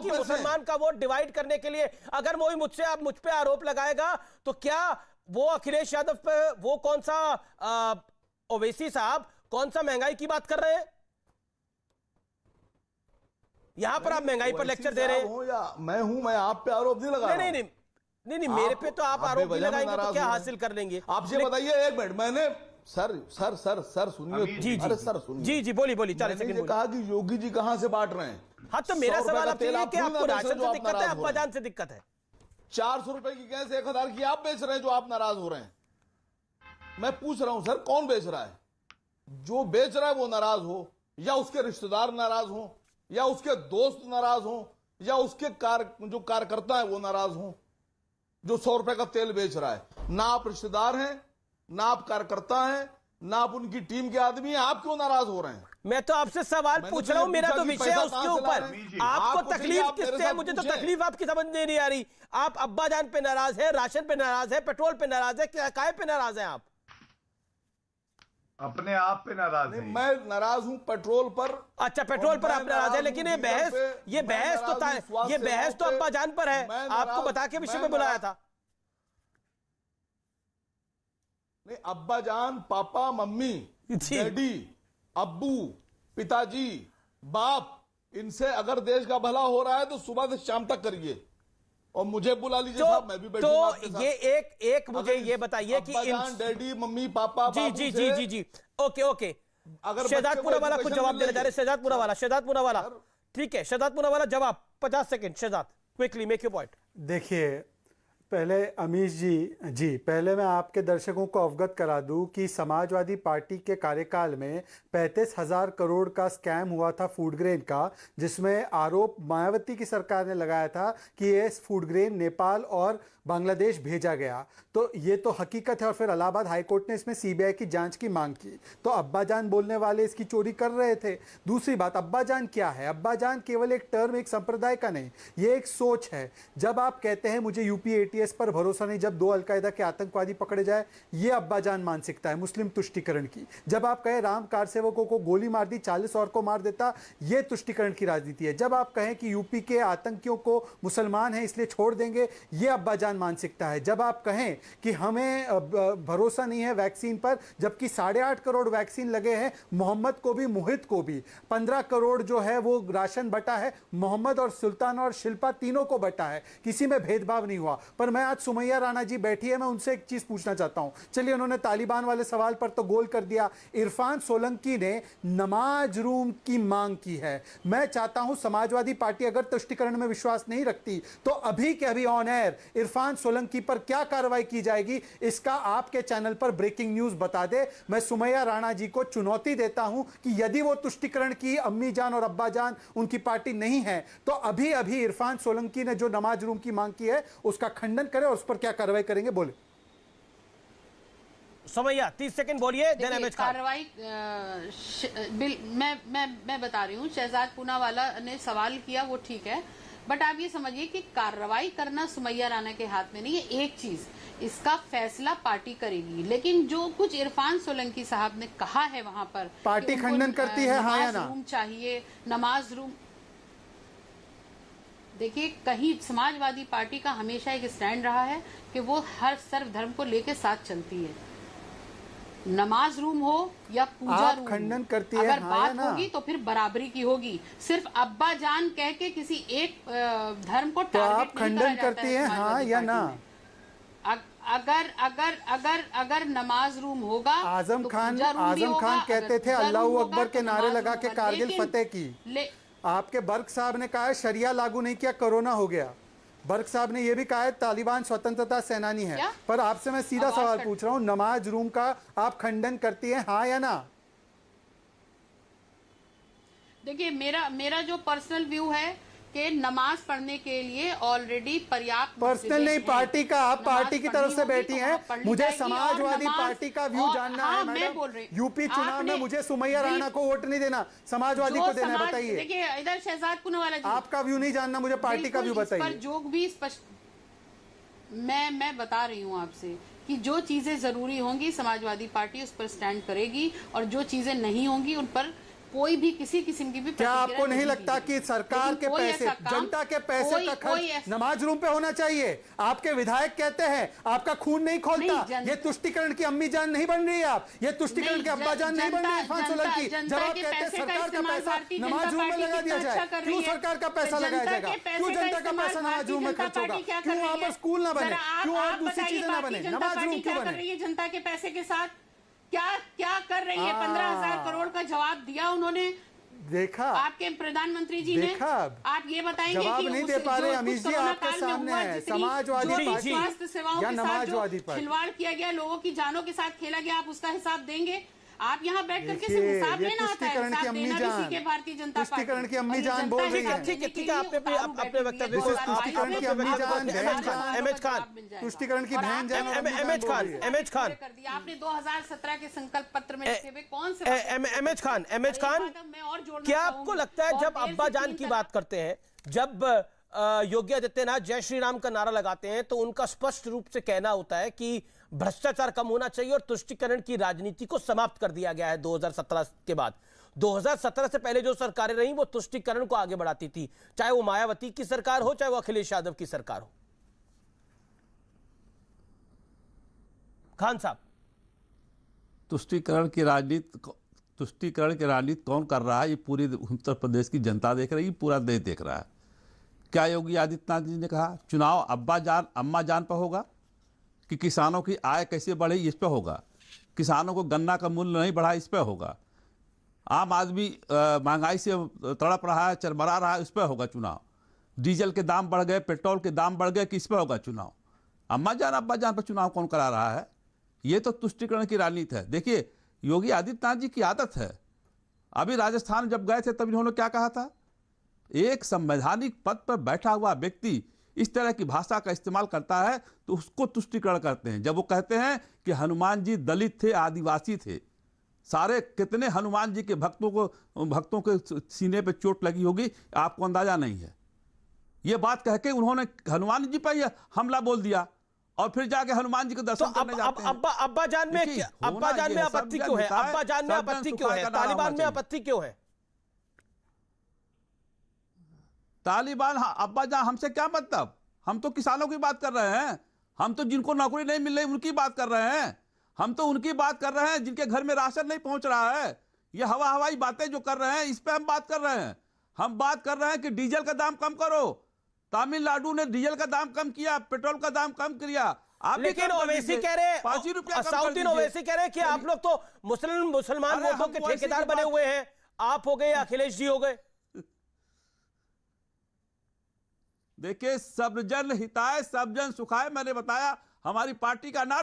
कि मुसलमान का वोट डिवाइड करने के लिए। अगर वो मुझ पे आरोप लगाएगा तो क्या वो अखिलेश यादव पे वो कौन सा ओवैसी साहब कौन सा महंगाई की बात कर रहे हैं? यहां पर आप महंगाई पर लेक्चर दे रहे हैं। या मैं आप पे आरोप नहीं लगा रहा हूं। नहीं, मेरे पे तो आप आरोप नहीं लगाएंगे तो क्या हासिल कर लेंगे? आप ये बताइए, एक मिनट, मैंने सर सुनिए। जी अरे सर सुनिए। जी बोलिए 40 सेकंड। कहा कि योगी जी कहां से बांट रहे हैं? हाँ, तो मेरा सवाल आपसे ये कि आपको राशन से दिक्कत है, अब्बाजान से दिक्कत है? 400 रुपए की गैस 1000 की आप बेच रहे हैं, जो आप नाराज हो रहे हैं। मैं पूछ रहा हूं सर, कौन बेच रहा है? जो बेच रहा है वो नाराज हो, या उसके रिश्तेदार नाराज हो, या उसके दोस्त नाराज हो, या उसके जो कार्यकर्ता है वो नाराज हो, जो 100 रुपए का तेल बेच रहा है। ना आप रिश्तेदार हैं, ना आप कार्यकर्ता हैं, ना आप उनकी टीम के आदमी हैं, आप क्यों नाराज हो रहे हैं? मैं तो आपसे सवाल पूछ रहा हूं, मेरा तो विषय है उसके ऊपर। आपको तकलीफ किससे है? मुझे तो तकलीफ आपकी समझ नहीं आ रही। आप अब्बाजान पे नाराज है, राशन पे नाराज है, पेट्रोल पे नाराज है, काय पे नाराज है आप? अपने आप पे नाराज है। मैं नाराज हूं पेट्रोल पर। अच्छा, पेट्रोल पर आप नाराज है, लेकिन ये बहस तो अब्बाजान पर है। आपको बता के विषय में बुलाया था। नहीं, अब्बाजान, पापा, मम्मी, डैडी, अब्बू, पिताजी, बाप, इनसे अगर देश का भला हो रहा है तो सुबह से शाम तक करिए, और मुझे बुला लीजिए साहब, मैं भी बैठूंगा आपके साथ। ये एक मुझे ये बताइए कि डैडी, मम्मी, पापा, जी ओके। अगर शहजादपुरा वाला कुछ जवाब देना चाह रहे, शहजादपुरा वाला ठीक है, शहजादपुरा वाला जवाब 50 second. Shahzad, quickly make your point. देखिए, पहले अमीश जी पहले मैं आपके दर्शकों को अवगत करा दूं कि समाजवादी पार्टी के कार्यकाल में 35,000 करोड़ का स्कैम हुआ था फूड ग्रेन का, जिसमें आरोप मायावती की सरकार ने लगाया था कि ये फूड ग्रेन नेपाल और बांग्लादेश भेजा गया। तो ये तो हकीकत है, और फिर इलाहाबाद हाईकोर्ट ने इसमें सीबीआई की जांच की मांग की। तो अब्बाजान बोलने वाले इसकी चोरी कर रहे थे। दूसरी बात, अब्बाजान क्या है? अब्बाजान केवल एक टर्म, एक संप्रदाय का नहीं, ये एक सोच है। जब आप कहते हैं मुझे यूपी एटीएस पर भरोसा नहीं जब 2 अलकायदा के आतंकवादी पकड़े जाए, ये अब्बाजान मानसिकता है मुस्लिम तुष्टिकरण की। जब आप कहें राम कार सेवकों को गोली मार दी, 40 और को मार देता, ये तुष्टिकरण की राजनीति है। जब आप कहें कि यूपी के आतंकियों को मुसलमान हैं इसलिए छोड़ देंगे, ये अब्बाजान मानसिकता है। जब आप कहें कि हमें भरोसा नहीं है वैक्सीन पर, जबकि 8.5 करोड़ वैक्सीन लगे हैं, मोहम्मद को भी मोहित को भी 15 करोड़ जो है वो राशन बटा है, मोहम्मद और सुल्तान और शिल्पा तीनों को बटा है, किसी में भेदभाव नहीं हुआ। पर मैं आज सुमैया राणा जी बैठी है, मैं उनसे एक चीज पूछना चाहता हूं। चलिए, उन्होंने तालिबान वाले सवाल पर तो गोल कर दिया। इरफान सोलंकी ने नमाज रूम की मांग की है। मैं चाहता हूं समाजवादी पार्टी अगर तुष्टिकरण में विश्वास नहीं रखती तो अभी के अभी ऑन एयर इरफान सोलंकी पर क्या कार्रवाई की जाएगी, इसका आपके चैनल पर ब्रेकिंग न्यूज बता दे। मैं सुमैया राणा जी को चुनौती देता हूं कि यदि वो तुष्टिकरण की अम्मी जान और अब्बा जान उनकी पार्टी नहीं है, तो अभी अभी इरफान सोलंकी ने जो नमाज रूम की मांग की है उसका खंडन करें और उस पर क्या कार्रवाई करेंगे, बोले। सुमैया 30 सेकंड बोलिए। कार्रवाई मैं बता रही हूँ, शहजाद पूनावाला ने सवाल किया वो ठीक है, बट आप ये समझिए कि कार्रवाई करना सुमैया राणा के हाथ में नहीं है। एक चीज, इसका फैसला पार्टी करेगी, लेकिन जो कुछ इरफान सोलंकी साहब ने कहा है वहां पर पार्टी खंडन करती है, हाँ या ना? रूम चाहिए, नमाज रूम। देखिए, कहीं समाजवादी पार्टी का हमेशा एक स्टैंड रहा है कि वो हर सर्वधर्म को लेकर साथ चलती है। नमाज रूम हो या पूजा रूम, खंडन करती है, अगर हाँ बात होगी तो फिर बराबरी की होगी। सिर्फ अब्बा जान कह के किसी एक धर्म को टारगेट नहीं खंडन करती है, हाँ या ना? अगर नमाज रूम होगा, आजम खान कहते थे अल्लाहू अकबर के नारे लगा के कारगिल फतेह की। आपके बर्क साहब ने कहा शरिया लागू नहीं किया, कोरोना हो गया। बर्क साहब ने यह भी कहा है तालिबान स्वतंत्रता सेनानी है। पर आपसे मैं सीधा सवाल पूछ रहा हूं, नमाज रूम का आप खंडन करती हैं, हाँ या ना? देखिए, मेरा जो पर्सनल व्यू है कि नमाज पढ़ने के लिए ऑलरेडी पर्याप्त, पर्सनल नहीं पार्टी का, आप पार्टी की तरफ से बैठी हैं। मुझे समाजवादी पार्टी का व्यू जानना है मैडम। यूपी चुनाव में मुझे सुमैया राणा को वोट नहीं देना, समाजवादी को देना है, बताइए। देखिए, इधर शहजाद पूनावाला जी, आपका व्यू नहीं जानना, मुझे पार्टी का व्यू बताइए। जो भी स्पष्ट मैं बता रही हूँ आपसे कि जो चीजें जरूरी होंगी समाजवादी पार्टी उस पर स्टैंड करेगी, और जो चीजें नहीं होंगी उन पर कोई भी किसी किस्म की भी क्या आपको प्रतिक्रिया नहीं दी लगता गई। कि सरकार लेकिन के कोई पैसे, ऐसा काम- जनता के पैसे का कोई खर्च नमाज रूम पे होना चाहिए? आपके विधायक कहते हैं आपका खून नहीं खोलता। नहीं, ये तुष्टिकरण की अम्मी जान नहीं बन रही है आप, ये तुष्टिकरण के अब्बा जान नहीं बन रही है इरफान सोलंकी। जब आप कहते हैं सरकार का पैसा नमाज रूम में लगा दिया जाए, क्यों सरकार का पैसा लगाया जाएगा? क्यों जनता का पैसा नमाज रूम में खर्च होगा? क्यों वहां पर स्कूल ना बने? क्यों और दूसरी चीजें ना बने? नमाज रूम क्यों बने? जनता के पैसे के साथ क्या कर रही है? 15,000 करोड़ का जवाब दिया उन्होंने। देखा आपके प्रधानमंत्री जी ने। देखा आप ये बताएंगे जवाब कि नहीं उस- दे पा रहे जो अमीश जी, कोरोना आपके काल में सामने हुआ, है जितनी- समाजवादी जो पार्टी स्वास्थ्य सेवाओं या के साथ नमाजवादी जो पार्टी। खिलवाड़ किया गया, लोगों की जानों के साथ खेला गया, आप उसका हिसाब देंगे? आप यहाँ बैठ करके सिर्फ देखिए, हिसाब ये लेना आता है, तुष्टिकरण की हिसाब अम्मी देना भी जान, सीखे भारतीय जनता पार्टी। तुष्टिकरण की अम्मी और ये जान जनता बोल के रही है। साथ ठीक है, देने के ठीक है, लिए आपने उतारू अपने बैठी हुई वक्तव्य है। से 2022 तुष्टिकरण में की अम्मी आपको जान, जवाब बहन जान, मिल जाएगा। अहमद खान, तुष्टिकरण की और बहन आप- जान और अम्मी जान अहमद बोल खान, रही है। अहमद खान, कर दिया आपने 2017 के संकल्प पत्र में लिखे हुए कौन से अहमद खान, अहमद खान, क्या आपको लगता है जब अब्बा जान की बात करते हैं, जब योगी आदित्यनाथ जय श्री राम का नारा लगाते हैं, तो उनका स्पष्ट रूप से कहना होता है कि भ्रष्टाचार कम होना चाहिए और तुष्टिकरण की राजनीति को समाप्त कर दिया गया है 2017 के बाद। 2017 से पहले जो सरकारें रहीं वो तुष्टिकरण को आगे बढ़ाती थी, चाहे वो मायावती की सरकार हो, चाहे वो अखिलेश यादव की सरकार हो। खान साहब, तुष्टिकरण की राजनीति कौन कर रहा है? ये पूरी उत्तर प्रदेश की जनता देख रही है, पूरा देश देख रहा है। क्या योगी आदित्यनाथ जी ने कहा चुनाव अब्बा जान अम्मा जान पर होगा कि किसानों की आय कैसे बढ़े इस पर होगा, किसानों को गन्ना का मूल्य नहीं बढ़ा इस पर होगा, आम आदमी महंगाई से तड़प रहा है, चरमरा रहा है, इस पर होगा चुनाव, डीजल के दाम बढ़ गए, पेट्रोल के दाम बढ़ गए कि इस पर होगा चुनाव? अम्मा जान अब्बा जान पर चुनाव कौन करा रहा है? ये तो तुष्टिकरण की राजनीति है। देखिए योगी आदित्यनाथ जी की आदत है, अभी राजस्थान जब गए थे तब इन्होंने क्या कहा था, एक संवैधानिक पद पर बैठा हुआ व्यक्ति इस तरह की भाषा का इस्तेमाल करता है तो उसको तुष्टिकरण करते हैं। जब वो कहते हैं कि हनुमान जी दलित थे, आदिवासी थे, सारे कितने हनुमान जी के भक्तों के सीने पे चोट लगी होगी आपको अंदाजा नहीं है। ये बात कह के उन्होंने हनुमान जी पर हमला बोल दिया और फिर जाके हनुमान जी के तो दर्शन करने जाते हैं। अब्बा जान में देखिए, अब्बा जान में आपत्ति क्यों है? अब्बा जान में आपत्ति क्यों है? तालिबान में आपत्ति क्यों है? तालिबान अब्बा जान हमसे क्या मतलब? हम तो किसानों की बात कर रहे हैं, हम तो जिनको नौकरी नहीं मिल रही उनकी बात कर रहे हैं, हम तो उनकी बात कर रहे हैं जिनके घर में राशन नहीं पहुंच रहा है। ये हवाई बातें जो कर रहे हैं इस पे हम बात कर रहे हैं। हम बात कर रहे हैं कि डीजल का दाम कम करो। तमिलनाडु ने डीजल का दाम कम किया, पेट्रोल का दाम कम किया। आप लेकिन ओवैसी कह रहे, 5 रुपया साउद्दीन ओवैसी कह रहे कि आप लोग तो मुसलमान वोटों के ठेकेदार बने हुए हैं, आप हो गए, अखिलेश जी हो गए। देखिए सब जन हिताय सब जन सुखाय, मैंने बताया हमारी पार्टी का नारा।